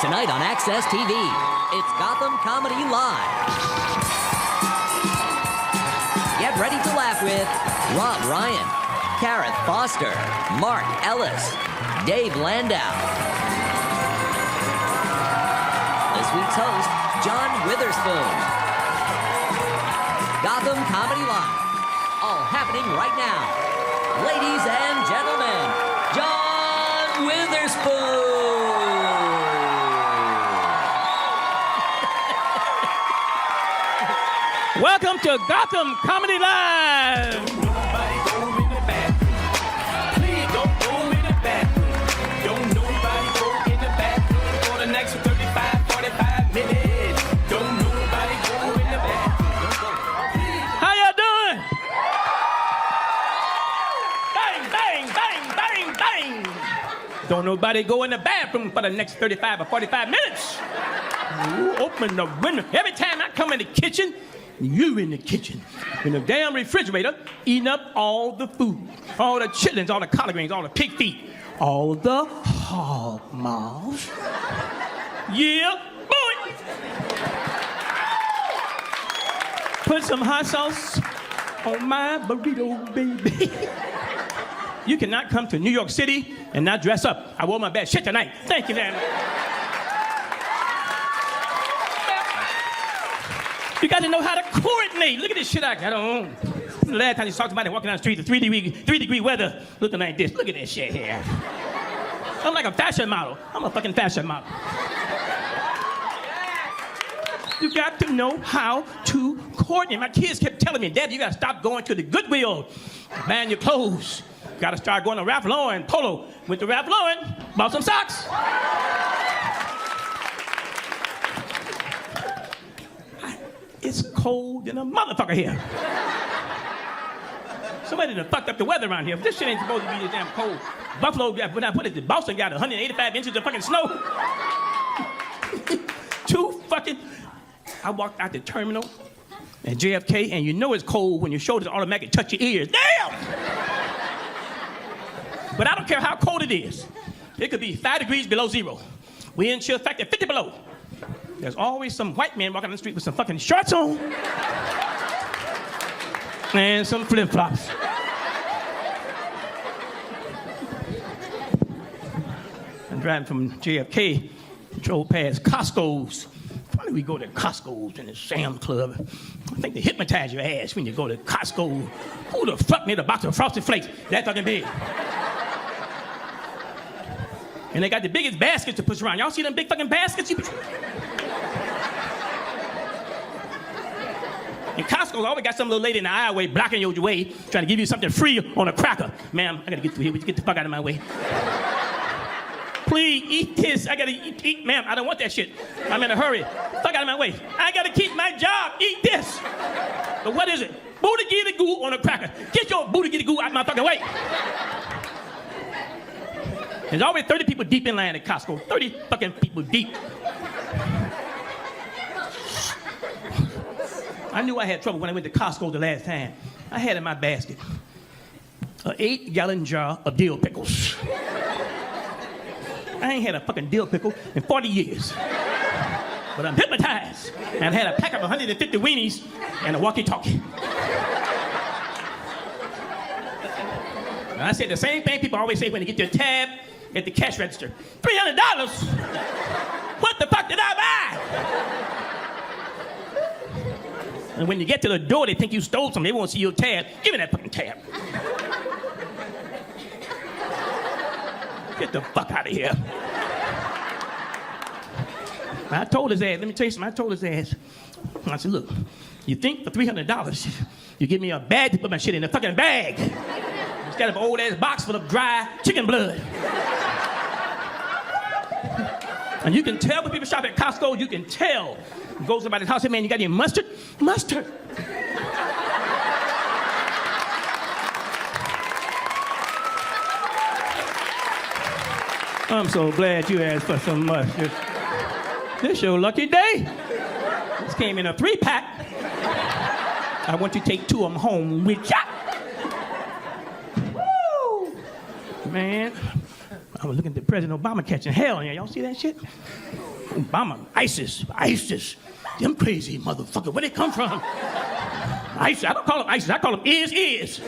Tonight on Access TV, it's Gotham Comedy Live. Get ready to laugh with Rob Ryan, Kareth Foster, Mark Ellis, Dave Landau. This week's host, John Witherspoon. Gotham Comedy Live, all happening right now. Ladies and gentlemen, John Witherspoon. Welcome to Gotham Comedy Live. Nobody go in the bathroom. Please don't go in the bathroom. Don't nobody go in the bathroom for the next 35, 45 minutes. Don't nobody go in the bathroom. How y'all doing? Bang, bang, bang, bang, bang. Don't nobody go in the bathroom for the next 35 or 45 minutes. You open the window. Every time I come in the kitchen, you in the kitchen, in the damn refrigerator, eating up all the food, all the chitlins, all the collard greens, all the pig feet, all the hog maws. Yeah, boy. Put some hot sauce on my burrito, baby. You cannot come to New York City and not dress up. I wore my best shit tonight. Thank you, damn it. You got to know how to coordinate. Look at this shit I got on. The last time you saw somebody walking down the street, the 3-degree weather, looking like this. Look at this shit here. I'm like a fashion model. I'm a fucking fashion model. You got to know how to coordinate. My kids kept telling me, Dad, you got to stop going to the Goodwill, buying your clothes. Got to start going to Ralph Lauren, Polo. Went to Ralph Lauren, bought some socks. It's cold than a motherfucker here. Somebody done fucked up the weather around here. This shit ain't supposed to be this damn cold. Buffalo, when I put it, Boston got 185 inches of fucking snow. I walked out the terminal at JFK, and you know it's cold when your shoulders automatically touch your ears. Damn! But I don't care how cold it is. It could be 5 degrees below zero. Wind chill factor 50 below. There's always some white man walking on the street with some fucking shorts on and some flip-flops. I'm driving from JFK, drove past Costco's. Why do we go to Costco's and the Sam's Club? I think they hypnotize your ass when you go to Costco. Who the fuck made a box of Frosted Flakes that fucking big? And they got the biggest baskets to push around. Y'all see them big fucking baskets? And Costco's always got some little lady in the aisleway blocking your way, trying to give you something free on a cracker. Ma'am, I gotta get through here. Would you get the fuck out of my way? Please, eat this. I gotta eat. Ma'am, I don't want that shit. I'm in a hurry. Fuck out of my way. I gotta keep my job. Eat this. But what is it? Booty giddy goo on a cracker. Get your booty giddy goo out my fucking way. There's always 30 people deep in line at Costco. 30 fucking people deep. I knew I had trouble when I went to Costco the last time. I had in my basket an 8-gallon jar of dill pickles. I ain't had a fucking dill pickle in 40 years. But I'm hypnotized. And I had a pack of 150 weenies and a walkie-talkie. And I said the same thing people always say when they get their tab at the cash register. $300? What the fuck did I buy? And when you get to the door, they think you stole something. They won't see your tab. Give me that fucking tab. Get the fuck out of here. I told his ass, let me tell you something, I told his ass. I said, look, you think for $300, you give me a bag to put my shit in, a fucking bag. Instead of an old ass box full of dry chicken blood. And you can tell when people shop at Costco, you can tell. You go to somebody's house, say, man, you got any mustard? Mustard. I'm so glad you asked for some mustard. This your lucky day. This came in a 3-pack. I want you to take 2 of them home with ya. Woo! Man, I was looking at President Obama catching hell. Y'all see that shit? Obama, ISIS. Them crazy motherfucker. Where they come from? ISIS. I don't call them ISIS. I call them is.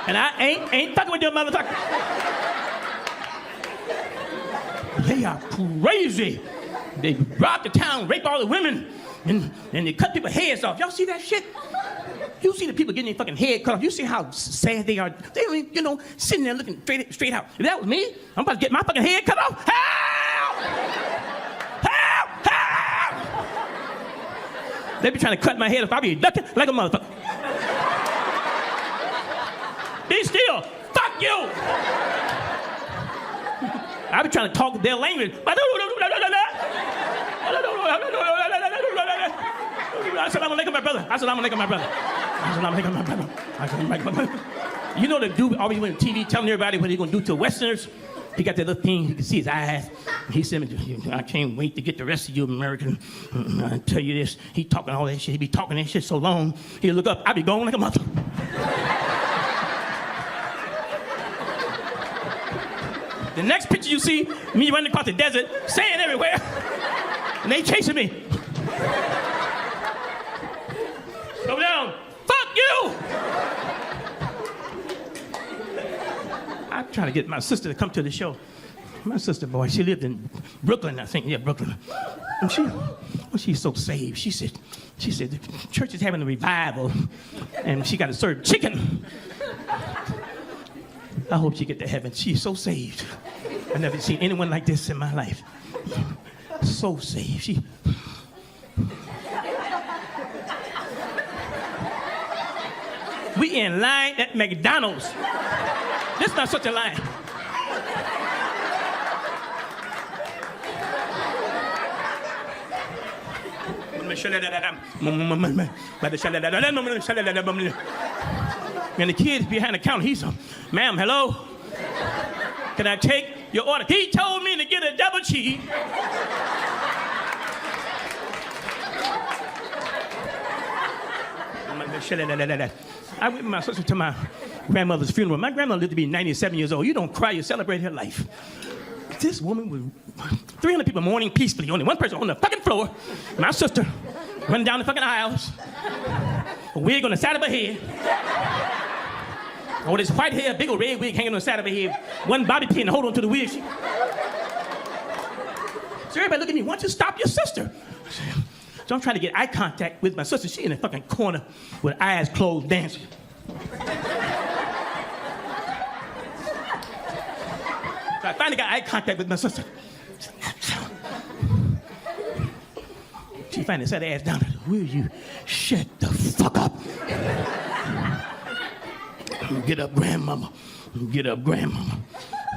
And I ain't fucking with them motherfuckers. They are crazy. They rob the town, rape all the women, and they cut people's heads off. Y'all see that shit? You see the people getting their fucking head cut off. You see how sad they are. They, sitting there looking straight out. If that was me, I'm about to get my fucking head cut off. Help! Help! Help! They be trying to cut my head off. I be ducking like a motherfucker. Be still. Fuck you! I be trying to talk their language. Assalamu alaikum, my brother. Assalamu alaikum, my brother. Assalamu alaikum, my brother. Assalamu alaikum, my brother. You know the dude always went on TV telling everybody what he's going to do to Westerners? He got that little thing, you can see his eyes. He said, I can't wait to get the rest of you Americans. I tell you this, he talking all that shit. He be talking that shit so long, he'll look up, I be going like a mother. The next picture you see, me running across the desert, sand everywhere, and they chasing me. Go down. Fuck you! I'm trying to get my sister to come to the show. My sister, boy, she lived in Brooklyn, I think. Yeah, Brooklyn. And she's so saved. She said, the church is having a revival, and she got to serve chicken. I hope she get to heaven. She's so saved. I've never seen anyone like this in my life. So saved. We in line at McDonald's. This is not such a line. And the kid behind the counter, he's ma'am, hello? Can I take your order? He told me to get a double cheese. I went with my sister to my grandmother's funeral. My grandmother lived to be 97 years old. You don't cry, you celebrate her life. This woman was 300 people mourning peacefully. Only one person on the fucking floor. My sister running down the fucking aisles. A wig on the side of her head. Or this white hair, big old red wig hanging on the side of her head. One bobby pin to hold on to the wig. So everybody look at me, why don't you stop your sister? So I'm trying to get eye contact with my sister. She in the fucking corner with eyes closed dancing. So I finally got eye contact with my sister. She finally sat her ass down. Will you shut the fuck up? Get up, grandmama. Get up, grandmama.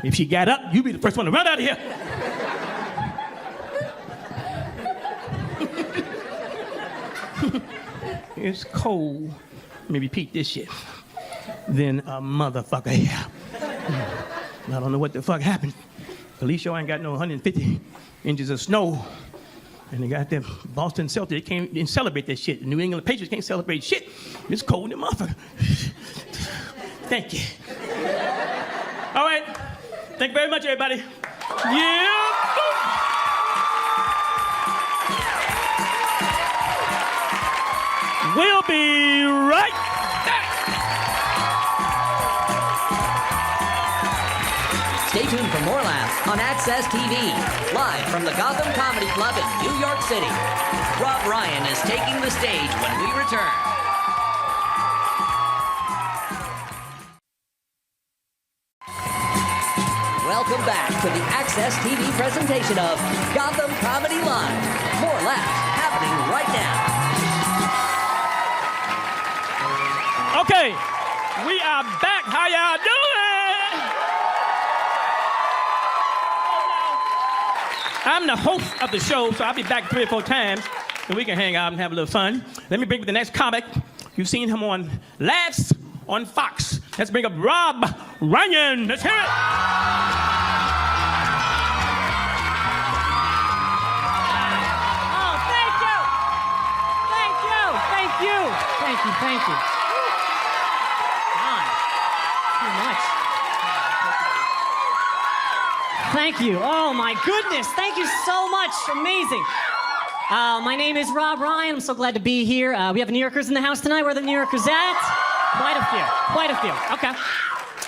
If she got up, you be the first one to run out of here. It's cold. Let me repeat this shit. Then a motherfucker here. I don't know what the fuck happened. Police show ain't got no 150 inches of snow. And they got them Boston Celtics, they can't even celebrate that shit. The New England Patriots can't celebrate shit. It's cold in the motherfucker. Thank you. All right. Thank you very much, everybody. Yeah. We'll be right back. Stay tuned for more laughs on Access TV, live from the Gotham Comedy Club in New York City. Rob Ryan is taking the stage when we return. Welcome back to the Access TV presentation of Gotham Comedy Live. More laughs happening right now. Okay, we are back. How y'all doing? I'm the host of the show, so I'll be back 3 or 4 times, and we can hang out and have a little fun. Let me bring up the next comic. You've seen him on Laughs on Fox. Let's bring up Rob Ryan. Let's hear it. Oh, thank you. Thank you. Thank you. Thank you. Thank you. God. Too much. Thank you. Oh my goodness. Thank you so much. Amazing. My name is Rob Ryan. I'm so glad to be here. We have New Yorkers in the house tonight. Where are the New Yorkers at? Quite a few. Quite a few. Okay.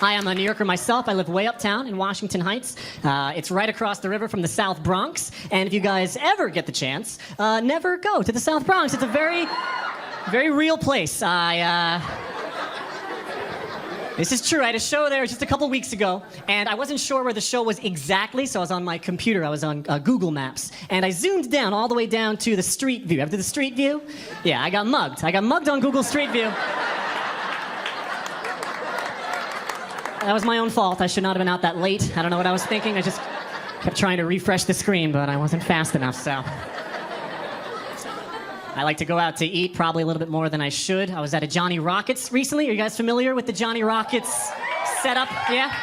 I am a New Yorker myself. I live way uptown in Washington Heights. It's right across the river from the South Bronx. And if you guys ever get the chance, never go to the South Bronx. It's a very, very real place. This is true. I had a show there just a couple weeks ago, and I wasn't sure where the show was exactly, so I was on my computer. I was on Google Maps, and I zoomed down all the way down to the street view. After the street view, yeah, I got mugged. I got mugged on Google Street View. That was my own fault. I should not have been out that late. I don't know what I was thinking. I just kept trying to refresh the screen, but I wasn't fast enough, so. I like to go out to eat probably a little bit more than I should. I was at a Johnny Rockets recently. Are you guys familiar with the Johnny Rockets setup? Yeah?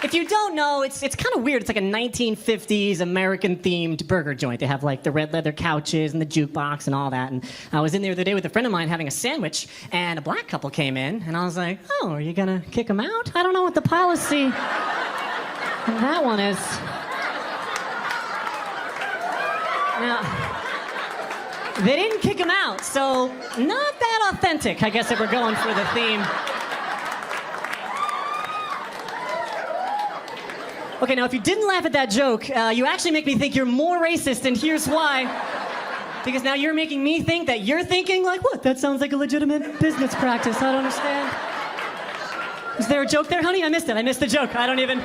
If you don't know, it's kind of weird. It's like a 1950s American-themed burger joint. They have like the red leather couches and the jukebox and all that. And I was in there the other day with a friend of mine having a sandwich, and a black couple came in, and I was like, oh, are you gonna kick them out? I don't know what the policy on that one is. Now, they didn't kick him out, so not that authentic, I guess, if we're going for the theme. Okay, now if you didn't laugh at that joke, you actually make me think you're more racist, and here's why. Because now you're making me think that you're thinking, like, what? That sounds like a legitimate business practice. I don't understand. Is there a joke there, honey? I missed it. I missed the joke. I don't even...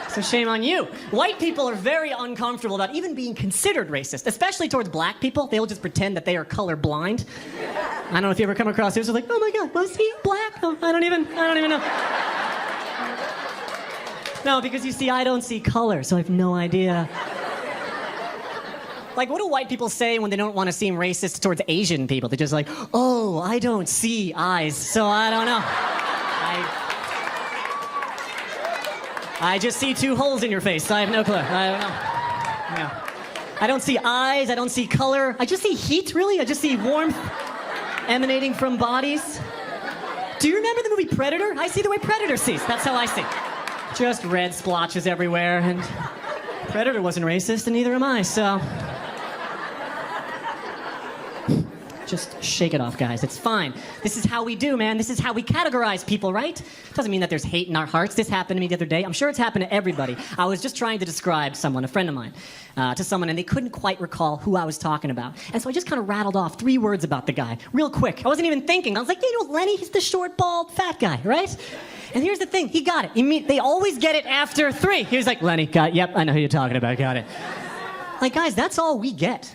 So shame on you. White people are very uncomfortable about even being considered racist, especially towards black people. They'll just pretend that they are colorblind. I don't know if you ever come across this. It's like, oh my God, was he black? Oh, I don't even know. No, because you see, I don't see color, so I have no idea. Like, what do white people say when they don't want to seem racist towards Asian people? They're just like, oh, I don't see eyes, so I don't know. I just see two holes in your face. I have no clue. I don't know. Yeah. I don't see eyes. I don't see color. I just see heat, really. I just see warmth emanating from bodies. Do you remember the movie Predator? I see the way Predator sees. That's how I see. Just red splotches everywhere. And Predator wasn't racist, and neither am I, so... Just shake it off, guys. It's fine. This is how we do, man. This is how we categorize people, right? Doesn't mean that there's hate in our hearts. This happened to me the other day. I'm sure it's happened to everybody. I was just trying to describe someone, a friend of mine, to someone, and they couldn't quite recall who I was talking about. And so I just kind of rattled off 3 words about the guy, real quick. I wasn't even thinking. I was like, you know, Lenny, he's the short, bald, fat guy, right? And here's the thing. He got it. They always get it after 3. He was like, Lenny, got it. Yep, I know who you're talking about. Got it. Like, guys, that's all we get.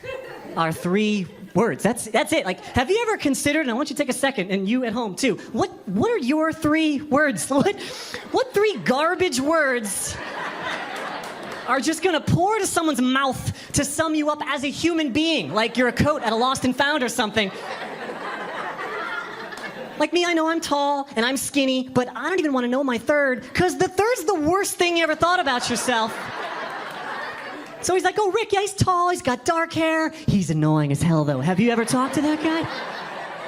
Our 3 words. That's it. Like, have you ever considered, and I want you to take a second, and you at home too, what are your 3 words? What 3 garbage words are just gonna pour to someone's mouth to sum you up as a human being, like you're a coat at a Lost and Found or something? Like me, I know I'm tall and I'm skinny, but I don't even want to know my 3rd, because the 3rd's the worst thing you ever thought about yourself. So he's like, oh, Rick, yeah, he's tall, he's got dark hair. He's annoying as hell, though. Have you ever talked to that guy?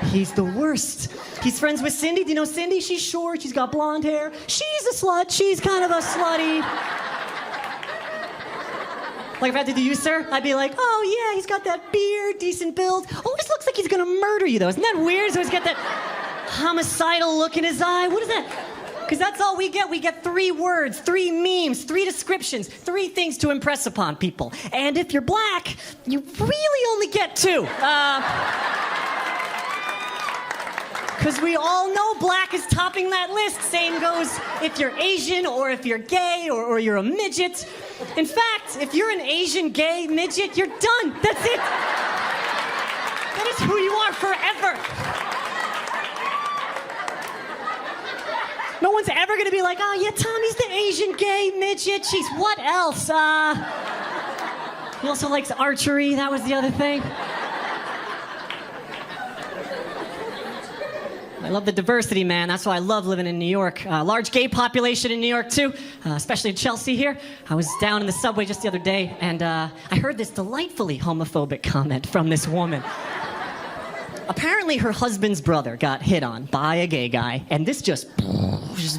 He's the worst. He's friends with Cindy. Do you know Cindy? She's short, she's got blonde hair. She's a slut, she's kind of a slutty. Like, if I had to do you, sir, I'd be like, oh, yeah, he's got that beard, decent build. Always looks like he's gonna murder you, though. Isn't that weird? So he's got that homicidal look in his eye. What is that? Because that's all we get. We get 3 words, 3 memes, 3 descriptions, 3 things to impress upon people. And if you're black, you really only get 2. Because we all know black is topping that list. Same goes if you're Asian or if you're gay or you're a midget. In fact, if you're an Asian gay midget, you're done. That's it. That is who you are forever. No one's ever gonna be like, oh yeah, Tommy's the Asian gay midget. Jeez, what else? He also likes archery. That was the other thing. I love the diversity, man. That's why I love living in New York. Large gay population in New York, too, especially in Chelsea here. I was down in the subway just the other day, and I heard this delightfully homophobic comment from this woman. Apparently, her husband's brother got hit on by a gay guy, and this just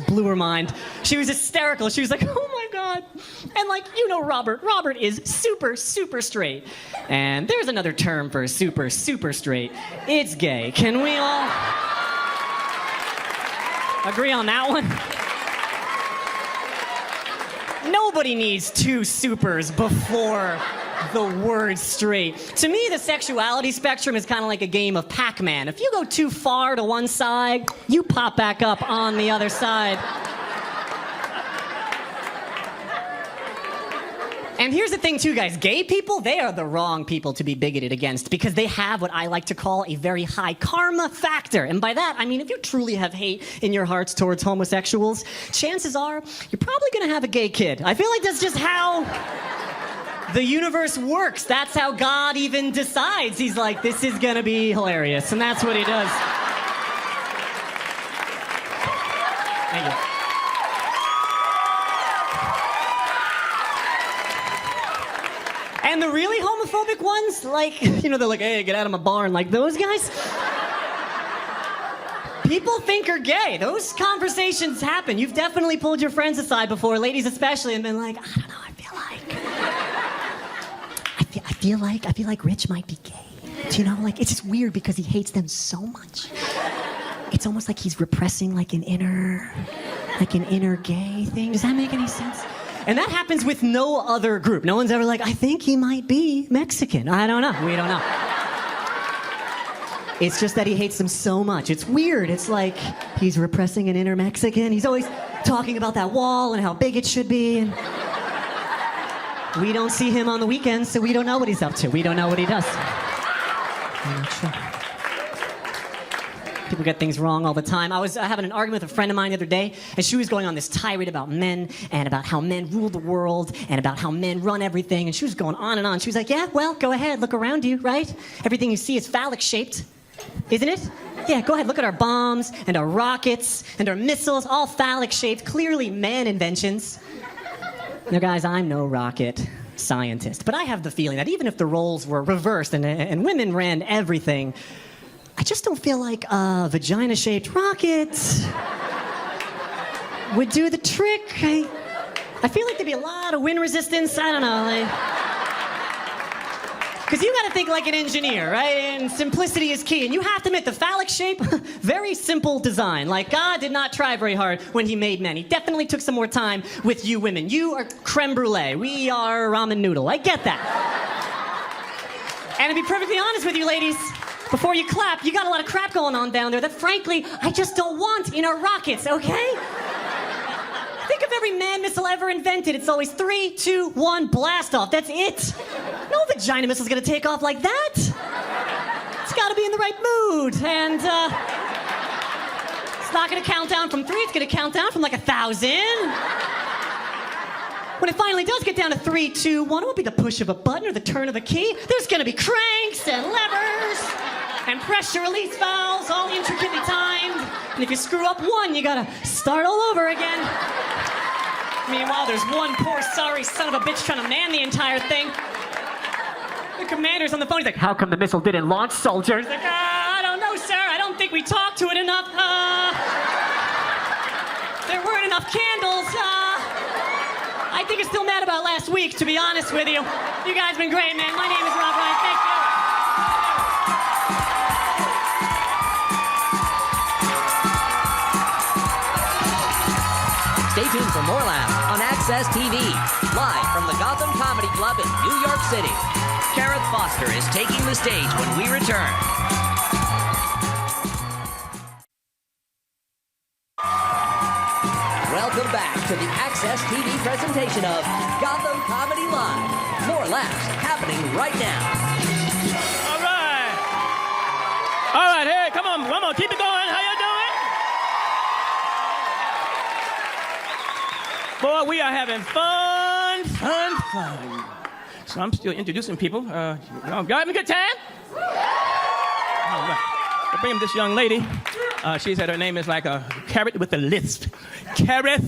blew her mind. She was hysterical. She was like, oh my God. And like, you know Robert. Robert is super, super straight. And there's another term for super, super straight. It's gay. Can we all agree on that one? Nobody needs two supers before the word straight. To me, the sexuality spectrum is kind of like a game of Pac-Man. If you go too far to one side, you pop back up on the other side. And here's the thing too, guys. Gay people, they are the wrong people to be bigoted against because they have what I like to call a very high karma factor. And by that, I mean if you truly have hate in your hearts towards homosexuals, chances are you're probably gonna have a gay kid. I feel like that's just how the universe works. That's how God even decides. He's like, this is gonna be hilarious. And that's what he does. Thank you. And the really homophobic ones, like, you know, they're like, hey, get out of my barn. Like those guys, people think are gay. Those conversations happen. You've definitely pulled your friends aside before, ladies especially, and been like, I don't know, I feel like Rich might be gay. Do you know, like, it's just weird because he hates them so much. It's almost like he's repressing like an inner gay thing. Does that make any sense? And that happens with no other group. No one's ever like, I think he might be Mexican. I don't know. We don't know. It's just that he hates them so much. It's weird. It's like he's repressing an inner Mexican. He's always talking about that wall and how big it should be. And we don't see him on the weekends, so we don't know what he's up to. We don't know what he does. I'm not sure. People get things wrong all the time. I was having an argument with a friend of mine the other day, and she was going on this tirade about men and about how men rule the world and about how men run everything, and she was going on and on. She was like, yeah, well, go ahead, look around you, right? Everything you see is phallic-shaped, isn't it? Yeah, go ahead, look at our bombs and our rockets and our missiles, all phallic-shaped, clearly man inventions. Now, guys, I'm no rocket scientist, but I have the feeling that even if the roles were reversed and women ran everything, I just don't feel like a vagina-shaped rocket would do the trick. I feel like there'd be a lot of wind resistance. I don't know. Because you got to think like an engineer, right? And simplicity is key. And you have to admit, the phallic shape, very simple design. Like, God did not try very hard when he made men. He definitely took some more time with you women. You are creme brulee. We are ramen noodle. I get that. And to be perfectly honest with you, ladies, before you clap, you got a lot of crap going on down there that, frankly, I just don't want in our rockets, okay? Think of every man missile ever invented. It's always 3, 2, 1, blast off. That's it. No vagina missile's gonna take off like that. It's gotta be in the right mood. And, it's not gonna count down from 3, it's gonna count down from like 1,000. When it finally does get down to 3, 2, 1, it won't be the push of a button or the turn of a key. There's gonna be cranks and levers and pressure release valves, all intricately timed. And if you screw up one, you gotta start all over again. Meanwhile, there's one poor sorry son of a bitch trying to man the entire thing. The commander's on the phone, he's like, how come the missile didn't launch, soldiers? Like, I don't know, sir, I don't think we talked to it enough. There weren't enough candles. I think it's still mad about last week, to be honest with you. You guys have been great, man. My name is Rob Ryan, thank you. Stay tuned for more laughs on Access TV, live from the Gotham Comedy Club in New York City. Gareth Foster is taking the stage when we return. Welcome back to the Access TV presentation of Gotham Comedy Live. More laughs happening right now. All right, hey, come on, keep it going. How you doing? Boy, we are having fun. So I'm still introducing people. Y'all having a good time? All right. I bring him this young lady. She said her name is like a carrot with a lisp. Carrot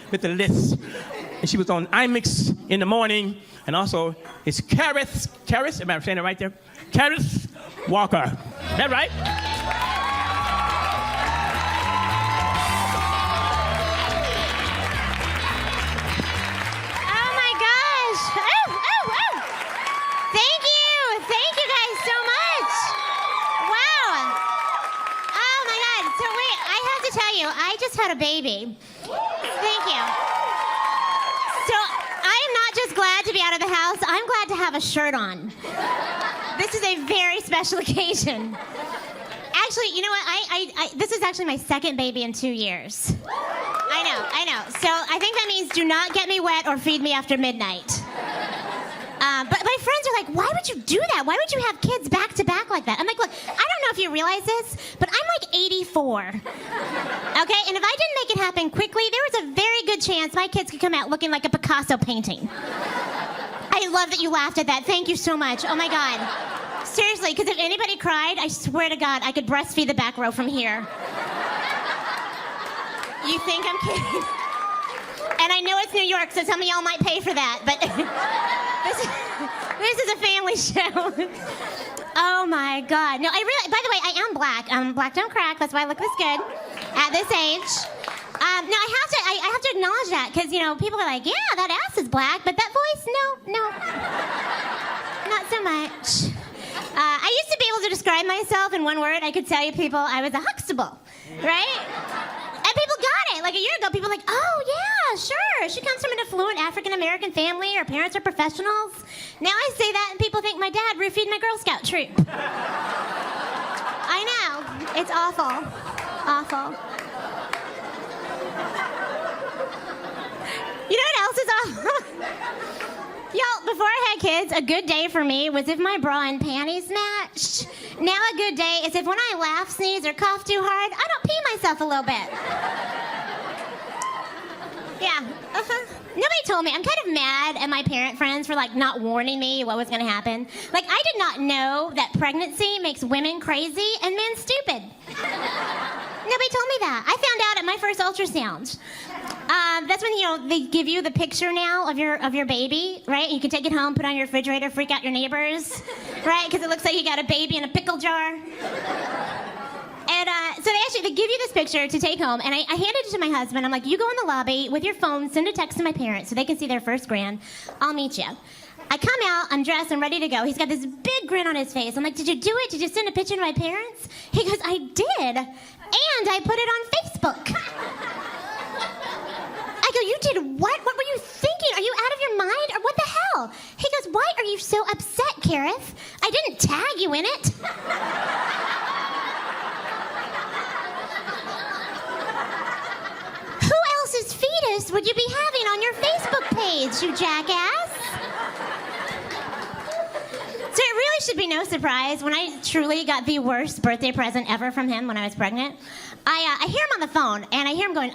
with a lisp. And she was on IMAX in the morning. And also, it's Carrot, am I saying it right there? Carrot Walker. Is that right? just had a baby. Thank you. So I am not just glad to be out of the house, I'm glad to have a shirt on. This is a very special occasion. Actually, you know what? This is actually my second baby in 2 years. I know. So I think that means do not get me wet or feed me after midnight. But my friends are like, why would you do that? Why would you have kids back to back like that? I'm like, look, I don't know if you realize this, but I'm like 84. Okay? And if I didn't make it happen quickly, there was a very good chance my kids could come out looking like a Picasso painting. I love that you laughed at that. Thank you so much. Oh my God. Seriously, because if anybody cried, I swear to God, I could breastfeed the back row from here. You think I'm kidding? And I know it's New York, so some of y'all might pay for that, but this is a family show. Oh my God. No, by the way, I am black. Black don't crack. That's why I look this good at this age. No, I have to acknowledge that, because, you know, people are like, yeah, that ass is black, but that voice, no. Not so much. I used to be able to describe myself in one word. I could tell you people I was a Huxtable, right? And people got it. Like a year ago, people were like, oh, yeah, sure. She comes from an affluent African-American family. Her parents are professionals. Now I say that, and people think my dad roofied my Girl Scout troop. I know. It's awful. Awful. You know what else is awful? Y'all, before I had kids, a good day for me was if my bra and panties matched. Now a good day is if when I laugh, sneeze, or cough too hard, I don't pee myself a little bit. Yeah. Nobody told me. I'm kind of mad at my parent friends for, like, not warning me what was going to happen. Like, I did not know that pregnancy makes women crazy and men stupid. Nobody told me that. I found out at my first ultrasound. That's when, you know, they give you the picture now of your baby, right? You can take it home, put it on your refrigerator, freak out your neighbors, right? Because it looks like you got a baby in a pickle jar. And so they give you this picture to take home, and I handed it to my husband. I'm like, you go in the lobby with your phone, send a text to my parents so they can see their first grand. I'll meet you. I come out, I'm dressed, I'm ready to go. He's got this big grin on his face. I'm like, did you do it? Did you send a picture to my parents? He goes, I did, and I put it on Facebook. I go, you did what? What were you thinking? Are you out of your mind, or what the hell? He goes, why are you so upset, Kareth? I didn't tag you in it. Who else's fetus would you be having on your Facebook page, you jackass? So it really should be no surprise when I truly got the worst birthday present ever from him when I was pregnant. I hear him on the phone, and I hear him going,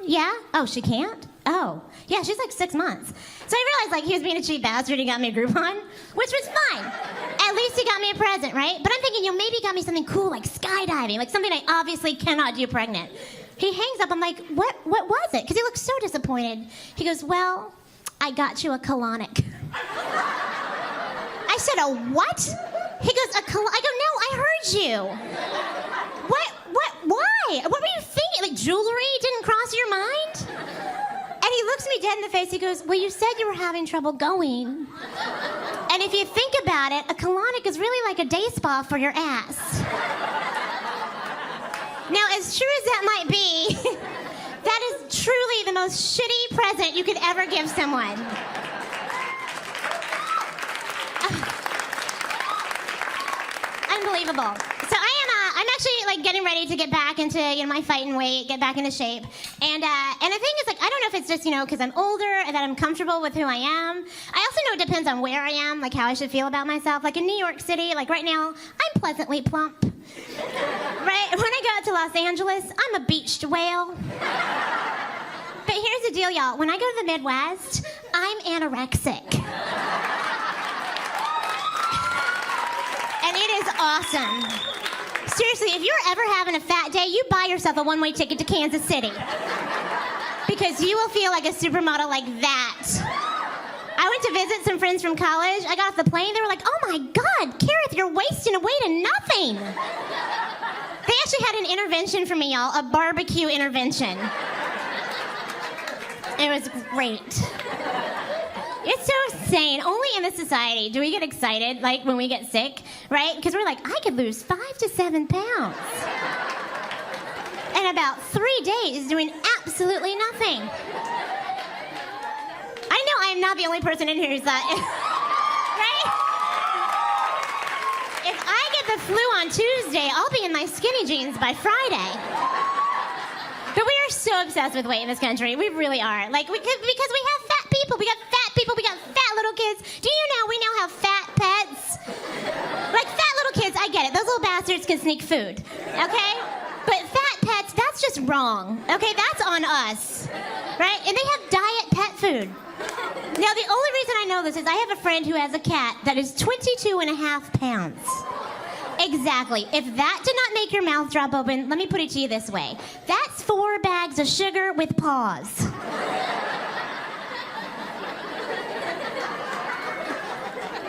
yeah? Oh, she can't? Oh, yeah, she's like 6 months. So I realized, like, he was being a cheap bastard. He got me a Groupon, which was fine. At least he got me a present, right? But I'm thinking, you know, maybe he got me something cool, like skydiving, like something I obviously cannot do pregnant. He hangs up. I'm like, what was it? Because he looks so disappointed. He goes, well, I got you a colonic. I said, a what? He goes, I go, no, I heard you. What, why? What were you thinking? Like, jewelry didn't cross your mind? And he looks me dead in the face. He goes, well, you said you were having trouble going. And if you think about it, a colonic is really like a day spa for your ass. Now, as true as that might be, that is truly the most shitty present you could ever give someone. Unbelievable. So I'm actually, like, getting ready to get back into, you know, my fighting weight, get back into shape. And the thing is, like, I don't know if it's just, you know, because I'm older and that I'm comfortable with who I am. I also know it depends on where I am, like, how I should feel about myself. Like, in New York City, like, right now, I'm pleasantly plump. Right? When I go out to Los Angeles, I'm a beached whale. But here's the deal, y'all. When I go to the Midwest, I'm anorexic. And it is awesome. Seriously, if you're ever having a fat day, you buy yourself a one-way ticket to Kansas City. Because you will feel like a supermodel like that. I went to visit some friends from college. I got off the plane. They were like, oh my God, Kareth, you're wasting away to nothing. They actually had an intervention for me, y'all, a barbecue intervention. It was great. It's so insane. Only in this society do we get excited, like, when we get sick, right? Because we're like, I could lose 5 to 7 pounds. And spent about 3 days doing absolutely nothing. I know I am not the only person in here who's that. Right? If I get the flu on Tuesday, I'll be in my skinny jeans by Friday. But we are so obsessed with weight in this country. We really are. Like, because we have fat people. We got fat people. We got fat little kids. Do you know we now have fat pets? Like, fat little kids, I get it. Those little bastards can sneak food. Okay? But fat pets, that's just wrong. Okay? That's on us. Right? And they have diet pet food. Now, the only reason I know this is I have a friend who has a cat that is 22.5 pounds. Exactly. If that did not make your mouth drop open, let me put it to you this way. That's 4 bags of sugar with paws.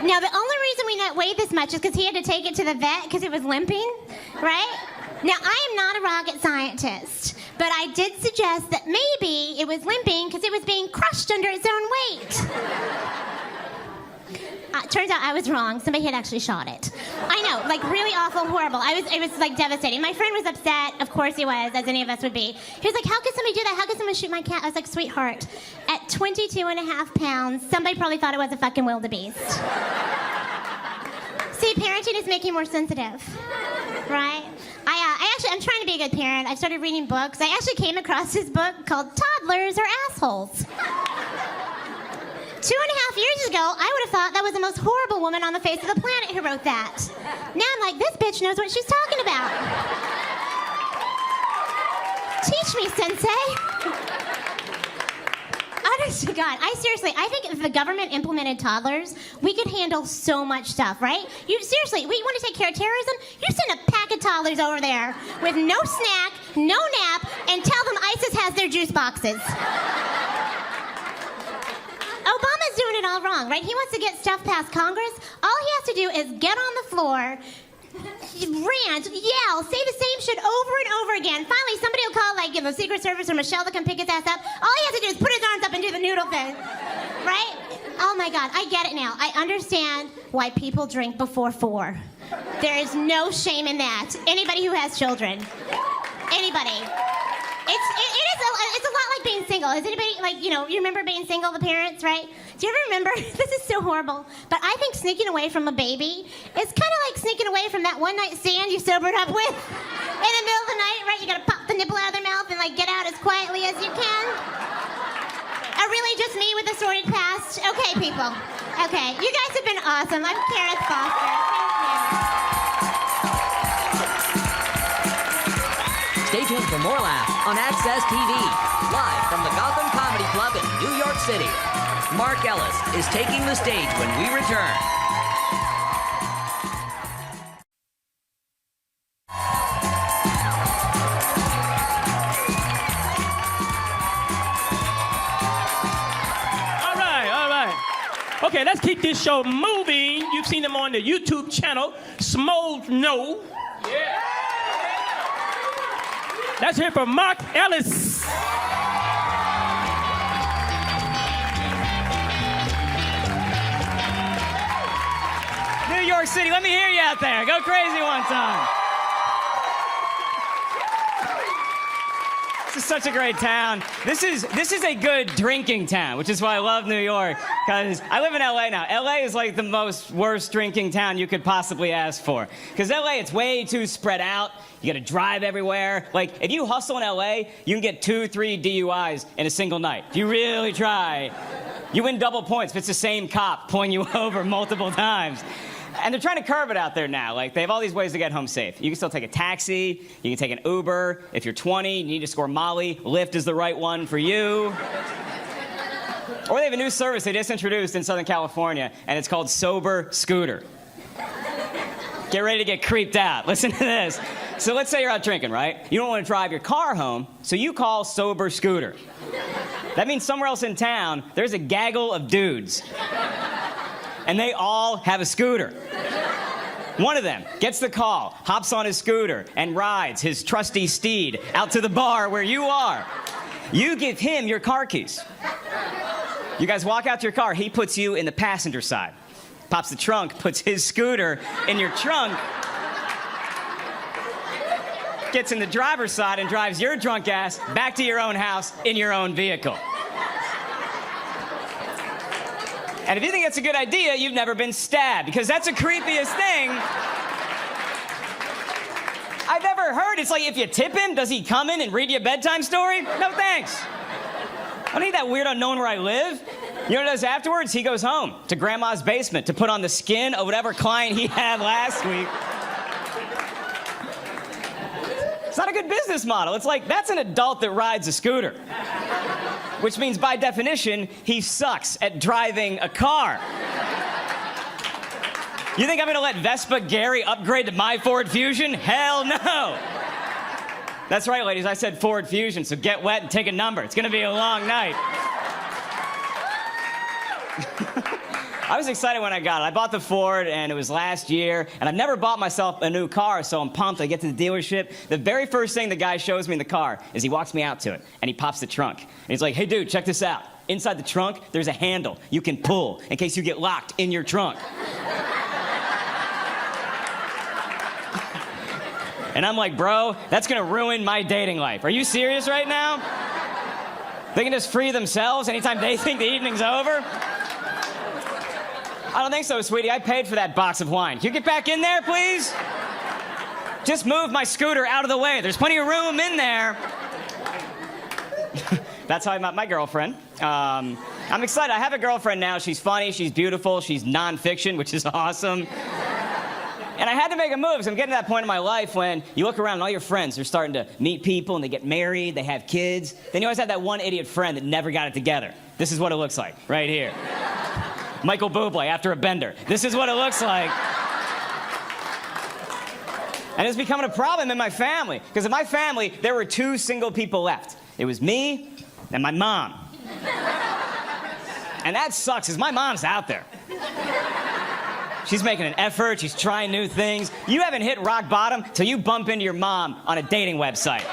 Now, the only reason we not weigh this much is because he had to take it to the vet because it was limping, right? Now, I am not a rocket scientist, but I did suggest that maybe it was limping because it was being crushed under its own weight. Turns out I was wrong. Somebody had actually shot it. I know, like really awful, horrible. It was like devastating. My friend was upset. Of course he was, as any of us would be. He was like, how could somebody do that? How could someone shoot my cat? I was like, sweetheart, at 22.5 pounds, somebody probably thought it was a fucking wildebeest. See, parenting is making more sensitive, right? I'm trying to be a good parent. I started reading books. I actually came across this book called Toddlers Are Assholes. 2.5 years ago, I would have thought that was the most horrible woman on the face of the planet who wrote that. Now I'm like, this bitch knows what she's talking about. Teach me, sensei. Honest to God, I think if the government implemented toddlers, we could handle so much stuff, right? Seriously, we want to take care of terrorism? You send a pack of toddlers over there with no snack, no nap, and tell them ISIS has their juice boxes. Obama's doing it all wrong, right? He wants to get stuff past Congress. All he has to do is get on the floor, rant, yell, say the same shit over and over again. Finally, somebody will call, like, the Secret Service or Michelle to come pick his ass up. All he has to do is put his arms up and do the noodle thing, right? Oh, my God, I get it now. I understand why people drink before 4. There is no shame in that. Anybody who has children. Anybody. It's a lot like being single. Is anybody, like, you remember being single, the parents, right? Do you ever remember? This is so horrible. But I think sneaking away from a baby is kind of like sneaking away from that one-night stand you sobered up with in the middle of the night, right? You got to pop the nipple out of their mouth and, like, get out as quietly as you can. Or really just me with a sordid past? Okay, people. Okay. You guys have been awesome. I'm Kareth Foster. Thank you. Stay tuned for more laughs on Access TV, live from the Gotham Comedy Club in New York City. Mark Ellis is taking the stage when we return. All right. Okay, let's keep this show moving. You've seen him on the YouTube channel, Smole No. Yeah. Let's hear from Mark Ellis. New York City, let me hear you out there. Go crazy one time. This is such a great town. This is a good drinking town, which is why I love New York. Because I live in LA now. LA is like the most worst drinking town you could possibly ask for. Because LA, it's way too spread out. You gotta drive everywhere. Like, if you hustle in LA, you can get 2-3 DUIs in a single night. If you really try, you win double points if it's the same cop pulling you over multiple times. And they're trying to curb it out there now. Like, they have all these ways to get home safe. You can still take a taxi. You can take an Uber. If you're 20, you need to score Molly. Lyft is the right one for you. Or they have a new service they just introduced in Southern California, and it's called Sober Scooter. Get ready to get creeped out. Listen to this. So let's say you're out drinking, right? You don't want to drive your car home, so you call Sober Scooter. That means somewhere else in town, there's a gaggle of dudes. And they all have a scooter. One of them gets the call, hops on his scooter, and rides his trusty steed out to the bar where you are. You give him your car keys. You guys walk out to your car. He puts you in the passenger side. Pops the trunk, puts his scooter in your trunk. gets in the driver's side and drives your drunk ass back to your own house in your own vehicle. And if you think that's a good idea, you've never been stabbed, because that's the creepiest thing I've ever heard. It's like, if you tip him, does he come in and read you a bedtime story? No thanks. I don't need that weirdo knowing where I live. You know what he does afterwards? He goes home to grandma's basement to put on the skin of whatever client he had last week. It's not a good business model. It's like, that's an adult that rides a scooter. Which means, by definition, he sucks at driving a car. You think I'm gonna let Vespa Gary upgrade to my Ford Fusion? Hell no! That's right, ladies, I said Ford Fusion, so get wet and take a number. It's gonna be a long night. I was excited when I got it. I bought the Ford, and it was last year, and I've never bought myself a new car, so I'm pumped. I get to the dealership. The very first thing the guy shows me in the car is he walks me out to it, and he pops the trunk. And he's like, hey, dude, check this out. Inside the trunk, there's a handle you can pull in case you get locked in your trunk. And I'm like, bro, that's gonna ruin my dating life. Are you serious right now? They can just free themselves anytime they think the evening's over? I don't think so, sweetie. I paid for that box of wine. Can you get back in there, please? Just move my scooter out of the way. There's plenty of room in there. That's how I met my girlfriend. I'm excited. I have a girlfriend now. She's funny, she's beautiful, she's nonfiction, which is awesome. And I had to make a move, because I'm getting to that point in my life when you look around and all your friends are starting to meet people and they get married, they have kids. Then you always have that one idiot friend that never got it together. This is what it looks like, right here. Michael Bublé after a bender. This is what it looks like. And it's becoming a problem in my family. Because in my family, there were two single people left. It was me and my mom. And that sucks, because my mom's out there. She's making an effort, she's trying new things. You haven't hit rock bottom till you bump into your mom on a dating website.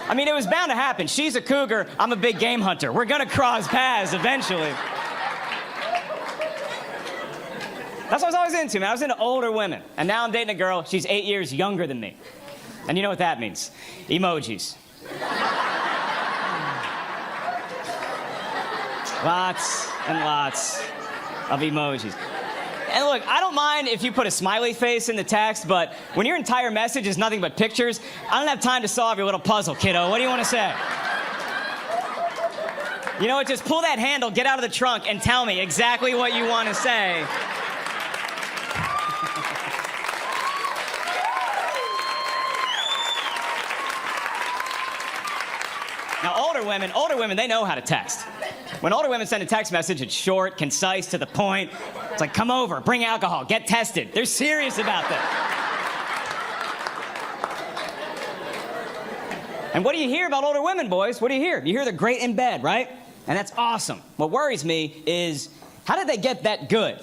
I mean, it was bound to happen. She's a cougar, I'm a big game hunter. We're gonna cross paths eventually. That's what I was always into, man. I was into older women. And now I'm dating a girl, she's 8 years younger than me. And you know what that means? Emojis. Lots and lots of emojis. And look, I don't mind if you put a smiley face in the text, but when your entire message is nothing but pictures, I don't have time to solve your little puzzle, kiddo. What do you want to say? You know what? Just pull that handle, get out of the trunk, and tell me exactly what you want to say. Now, older women, they know how to text. When older women send a text message, it's short, concise, to the point. It's like, come over, bring alcohol, get tested. They're serious about that. And what do you hear about older women, boys? What do you hear? You hear they're great in bed, right? And that's awesome. What worries me is, how did they get that good?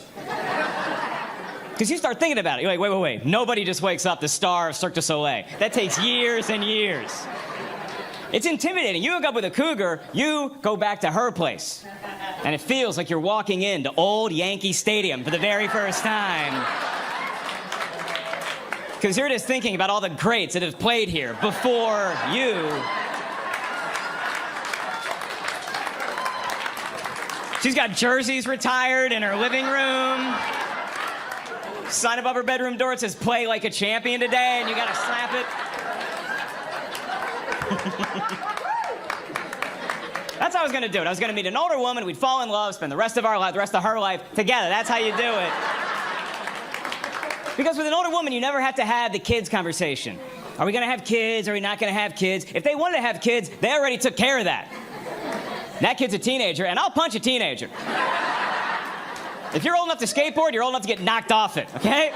Because you start thinking about it. You're like, wait. Nobody just wakes up the star of Cirque du Soleil. That takes years and years. It's intimidating. You hook up with a cougar, you go back to her place. And it feels like you're walking into old Yankee Stadium for the very first time. Because you're just thinking about all the greats that have played here before you. She's got jerseys retired in her living room. Sign above her bedroom door, it says, play like a champion today, and you gotta slap it. That's how I was gonna do it. I was gonna meet an older woman, we'd fall in love, spend the rest of our life, the rest of her life together. That's how you do it. Because with an older woman, you never have to have the kids conversation. Are we gonna have kids? Are we not gonna have kids? If they wanted to have kids, they already took care of that. That kid's a teenager, and I'll punch a teenager. If you're old enough to skateboard, you're old enough to get knocked off it, okay?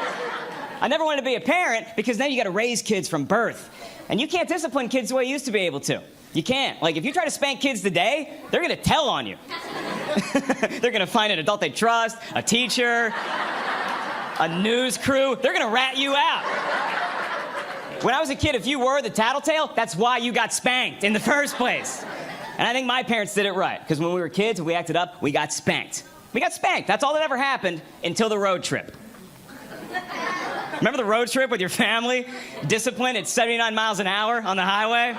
I never wanted to be a parent because now you gotta raise kids from birth. And you can't discipline kids the way you used to be able to. You can't. Like, if you try to spank kids today, they're gonna tell on you. They're gonna find an adult they trust, a teacher, a news crew. They're gonna rat you out. When I was a kid, if you were the tattletale, that's why you got spanked in the first place. And I think my parents did it right, because when we were kids and we acted up, we got spanked. We got spanked. That's all that ever happened until the road trip. Remember the road trip with your family? Discipline at 79 miles an hour on the highway?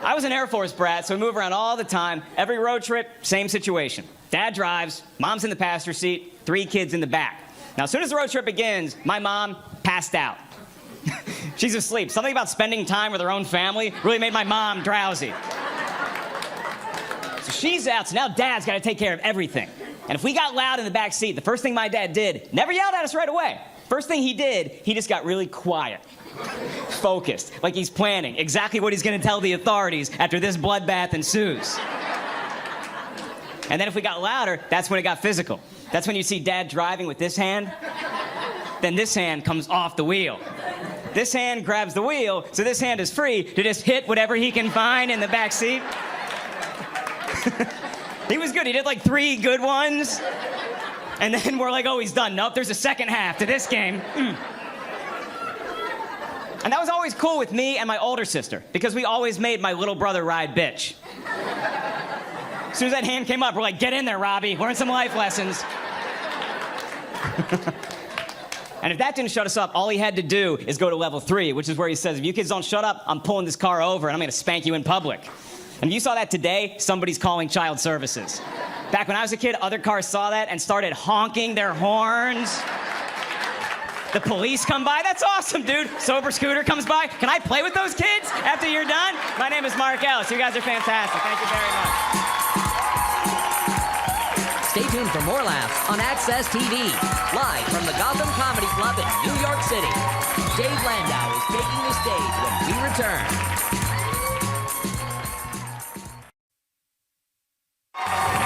I was an Air Force brat, so we move around all the time. Every road trip, same situation. Dad drives, mom's in the passenger seat, 3 kids in the back. Now, as soon as the road trip begins, my mom passed out. She's asleep. Something about spending time with her own family really made my mom drowsy. So she's out, so now Dad's got to take care of everything. And if we got loud in the back seat, the first thing my dad did, never yelled at us right away. First thing he did, he just got really quiet. Focused, like he's planning exactly what he's going to tell the authorities after this bloodbath ensues. And then if we got louder, that's when it got physical. That's when you see Dad driving with this hand, then this hand comes off the wheel. This hand grabs the wheel, so this hand is free to just hit whatever he can find in the back seat. He was good. He did like 3 good ones. And then we're like, oh, he's done. Nope, there's a second half to this game. And that was always cool with me and my older sister, because we always made my little brother ride bitch. As soon as that hand came up, we're like, get in there, Robbie. Learn some life lessons. And if that didn't shut us up, all he had to do is go to level 3, which is where he says, if you kids don't shut up, I'm pulling this car over and I'm going to spank you in public. And if you saw that today, somebody's calling child services. Back when I was a kid, other cars saw that and started honking their horns. The police come by. That's awesome, dude. Sober Scooter comes by. Can I play with those kids after you're done? My name is Mark Ellis. You guys are fantastic. Thank you very much. Stay tuned for more laughs on Access TV. Live from the Gotham Comedy Club in New York City. Dave Landau is taking the stage when we return.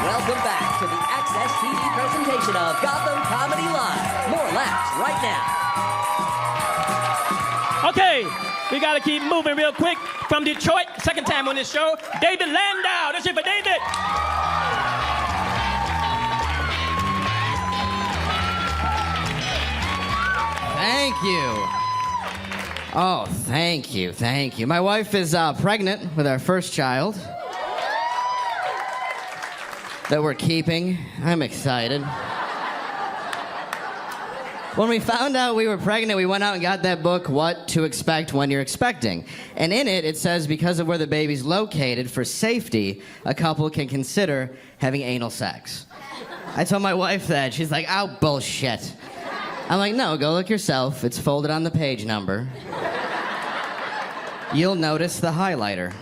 Welcome back to the Access TV presentation of Gotham Comedy Live. More laughs right now. Okay, we got to keep moving real quick. From Detroit, second time on this show, David Landau. That's it for David. Thank you. Oh, thank you, thank you. My wife is pregnant with our first child that we're keeping. I'm excited. When we found out we were pregnant, we went out and got that book, What to Expect When You're Expecting. And in it, it says because of where the baby's located, for safety, a couple can consider having anal sex. I told my wife that. She's like, oh, bullshit. I'm like, no, go look yourself. It's folded on the page number. You'll notice the highlighter.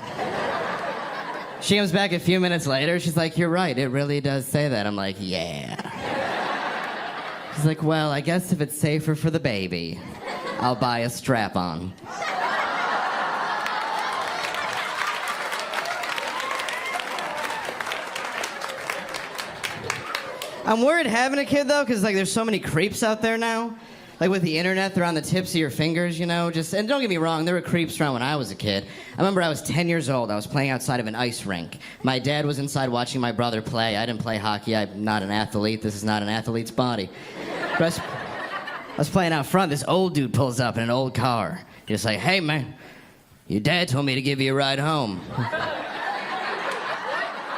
She comes back a few minutes later. She's like, you're right. It really does say that. I'm like, yeah. She's like, well, I guess if it's safer for the baby, I'll buy a strap-on. I'm worried having a kid, though, because, like, there's so many creeps out there now. Like, with the internet, they're on the tips of your fingers, you know? And don't get me wrong, there were creeps around when I was a kid. I remember I was 10 years old. I was playing outside of an ice rink. My dad was inside watching my brother play. I didn't play hockey. I'm not an athlete. This is not an athlete's body. But I was playing out front. This old dude pulls up in an old car. He's like, hey, man, your dad told me to give you a ride home.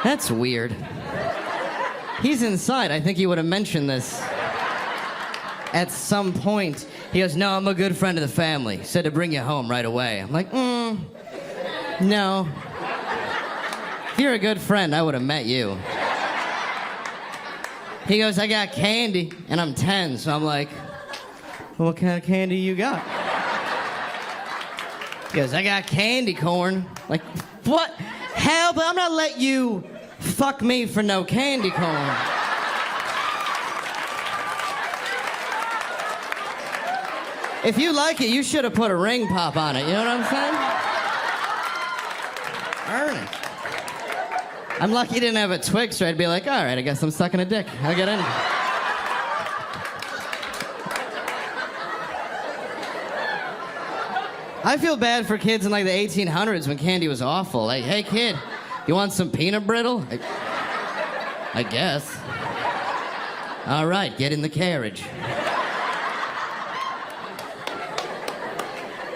That's weird. He's inside. I think he would have mentioned this at some point. He goes, no, I'm a good friend of the family. Said to bring you home right away. I'm like, no. If you're a good friend, I would have met you. He goes, I got candy, and I'm 10, so I'm like, well, what kind of candy you got? He goes, I got candy corn. Like, what? Hell, but I'm not let you fuck me for no candy corn. If you like it, you should have put a ring pop on it. You know what I'm saying? Earn it. I'm lucky you didn't have a Twix, or I'd be like, all right, I guess I'm sucking a dick. I'll get in. I feel bad for kids in like the 1800s when candy was awful. Like, hey kid, you want some peanut brittle? I guess. All right, get in the carriage.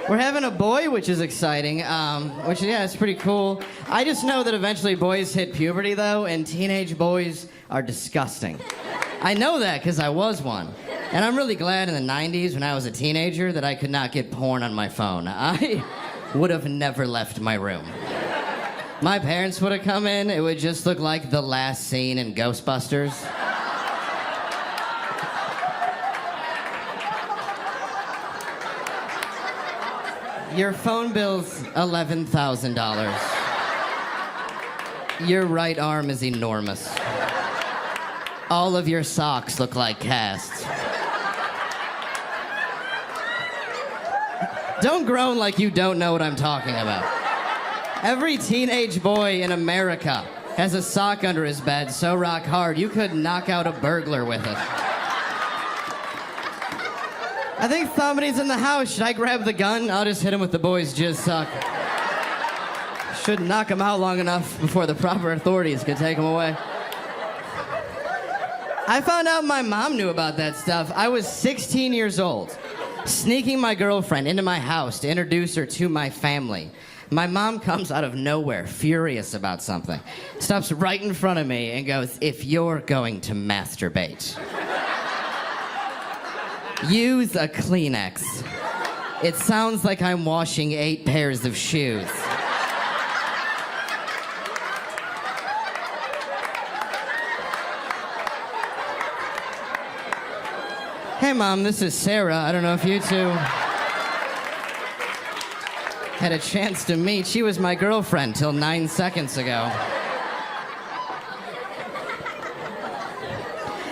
We're having a boy, which is exciting, which, yeah, it's pretty cool. I just know that eventually boys hit puberty, though, and teenage boys are disgusting. I know that because I was one. And I'm really glad in the 90s when I was a teenager that I could not get porn on my phone. I would have never left my room. My parents would have come in, it would just look like the last scene in Ghostbusters. Your phone bill's $11,000. Your right arm is enormous. All of your socks look like casts. Don't groan like you don't know what I'm talking about. Every teenage boy in America has a sock under his bed so rock hard you could knock out a burglar with it. I think somebody's in the house. Should I grab the gun? I'll just hit him with the boys' jizz sock. Should knock him out long enough before the proper authorities can take him away. I found out my mom knew about that stuff. I was 16 years old, sneaking my girlfriend into my house to introduce her to my family. My mom comes out of nowhere, furious about something, stops right in front of me and goes, "If you're going to masturbate, use a Kleenex. It sounds like I'm washing 8 pairs of shoes." Hey, Mom, this is Sarah. I don't know if you two had a chance to meet. She was my girlfriend till 9 seconds ago.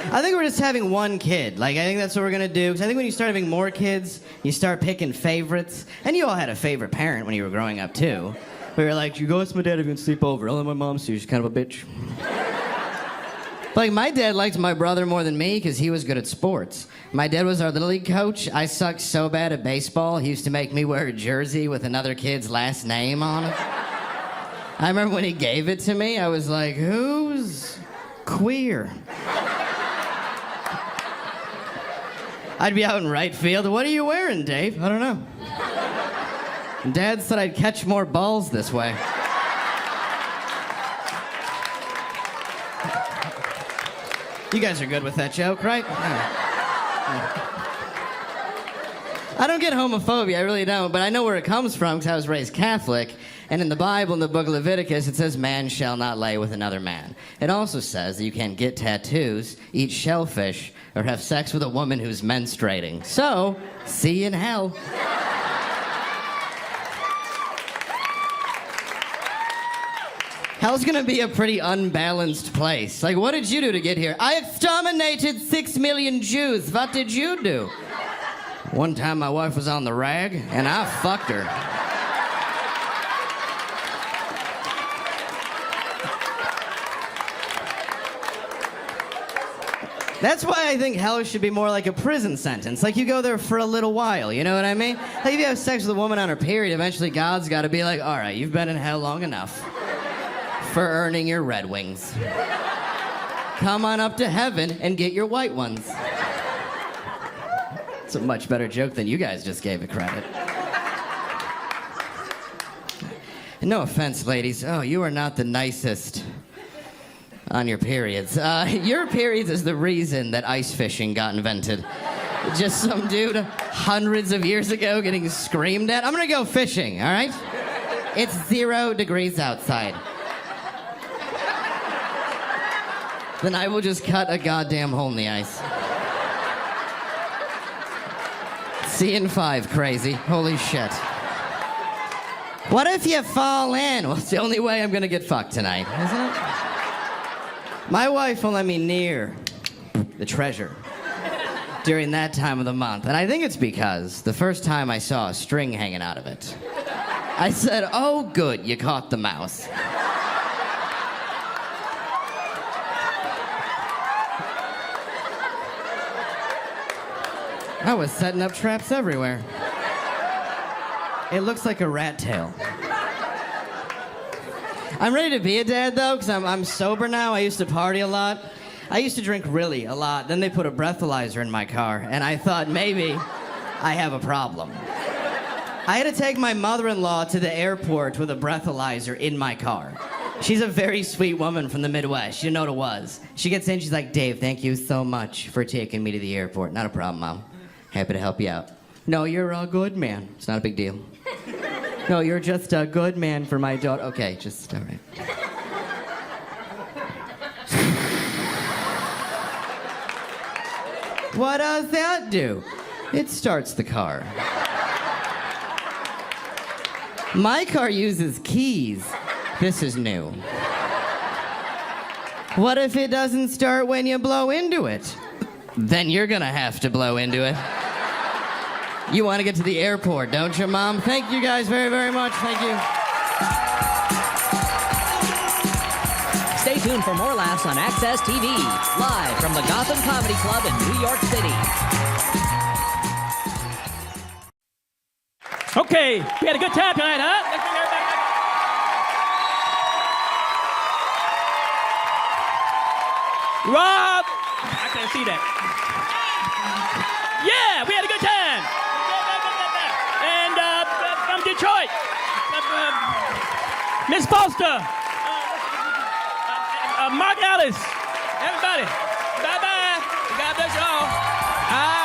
I think we're just having one kid. I think that's what we're gonna do. Because I think when you start having more kids, you start picking favorites. And you all had a favorite parent when you were growing up, too. We were like, "You go with my dad, I'm gonna sleep over. I'll let my mom see you. She's kind of a bitch." My dad liked my brother more than me because he was good at sports. My dad was our Little League coach. I sucked so bad at baseball, he used to make me wear a jersey with another kid's last name on it. I remember when he gave it to me, I was like, who's queer? I'd be out in right field. "What are you wearing, Dave?" "I don't know." Dad said I'd catch more balls this way. You guys are good with that joke, right? I don't get homophobia, I really don't, but I know where it comes from because I was raised Catholic, and in the Bible, in the book of Leviticus, it says man shall not lay with another man. It also says that you can't get tattoos, eat shellfish, or have sex with a woman who's menstruating. So, see you in hell. Hell's gonna be a pretty unbalanced place. What did you do to get here? "I exterminated 6 million Jews. What did you do?" "One time my wife was on the rag, and I fucked her." That's why I think hell should be more like a prison sentence. You go there for a little while, you know what I mean? If you have sex with a woman on her period, eventually God's gotta be like, "All right, you've been in hell long enough for earning your Red Wings. Come on up to heaven and get your white ones." It's a much better joke than you guys just gave it credit. No offense, ladies. Oh, you are not the nicest on your periods. Your periods is the reason that ice fishing got invented. Just some dude hundreds of years ago getting screamed at. "I'm gonna go fishing, all right? It's 0 degrees outside." Then I will just cut a goddamn hole in the ice. See you in 5, crazy. Holy shit. "What if you fall in?" "Well, it's the only way I'm gonna get fucked tonight, isn't it?" My wife will let me near the treasure during that time of the month. And I think it's because the first time I saw a string hanging out of it, I said, "Oh, good, you caught the mouse." I was setting up traps everywhere. It looks like a rat tail. I'm ready to be a dad, though, because I'm sober now. I used to party a lot. I used to drink really a lot. Then they put a breathalyzer in my car, and I thought maybe I have a problem. I had to take my mother-in-law to the airport with a breathalyzer in my car. She's a very sweet woman from the Midwest. You know what it was. She gets in, she's like, Dave, thank you so much for taking me to the airport. Not a problem, Mom. Happy to help you out. No, you're a good man. It's not a big deal. No, you're just a good man for my daughter. Okay, just, all right. What does that do? It starts the car. My car uses keys. This is new. What if it doesn't start when you blow into it? Then you're gonna have to blow into it. You want to get to the airport, don't you, Mom? Thank you guys very, very much. Thank you. Stay tuned for more laughs on Access TV, live from the Gotham Comedy Club in New York City. Okay, we had a good time tonight, huh? Let's bring everybody back. Rob! I can't see that. Yeah, we had a good time. And from Detroit, Miss Foster, Mark Ellis, everybody. Bye-bye. God bless you all.